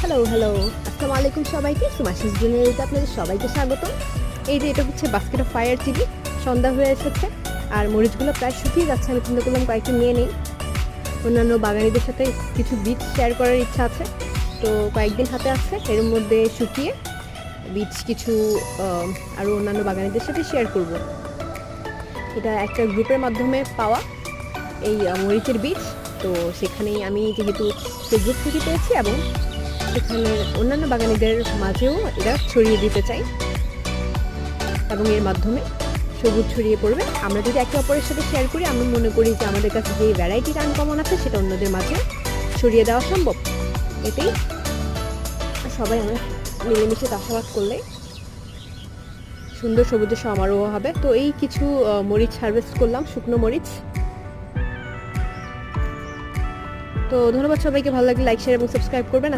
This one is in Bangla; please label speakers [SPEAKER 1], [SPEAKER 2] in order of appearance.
[SPEAKER 1] হ্যালো আসসালামু আলাইকুম সবাইকে। সুমাশিস জুনিয়রিতে আপনাদের সবাইকে স্বাগতম। এই যে এটা হচ্ছে বাস্কেট অফ ফায়ার চিলি। সন্ধ্যা হয়ে এসেছে আর মরিচগুলো প্রায় শুকিয়ে যাচ্ছে। আমি চিন্তা করলাম কয়েকটি নিয়ে নিই। অন্যান্য বাগানিদের সাথে কিছু বীজ শেয়ার করার ইচ্ছা আছে, তো কয়েকদিন হাতে আছে, এর মধ্যে শুকিয়ে বীজ কিছু আরও অন্যান্য বাগানিদের সাথে শেয়ার করব। এটা একটা গ্রুপের মাধ্যমে পাওয়া এই মরিচের বীজ। তো সেখানেই আমি যেহেতু সেই গ্রুপ থেকে পেয়েছি এবং সেখানে অন্যান্য বাগানীদের মাঝেও এটা ছড়িয়ে দিতে চাই এবং এর মাধ্যমে সবুজ ছড়িয়ে পড়বে। আমরা যদি একে অপরের সাথে শেয়ার করি, আমি মনে করি যে আমাদের কাছে যে ভ্যারাইটির আনকমন আছে সেটা অন্যদের মাঝে ছড়িয়ে দেওয়া সম্ভব। এতেই সবাই আমরা মিলেমিশে চাষাবাদ করলে সুন্দর সবুজের সমারোহ হবে। তো এই কিছু মরিচ হারভেস্ট করলাম, শুকনো মরিচ। তো ধন্যবাদ সবাইকে। ভালো লাগলে লাইক, শেয়ার এবং সাবস্ক্রাইব করবেন।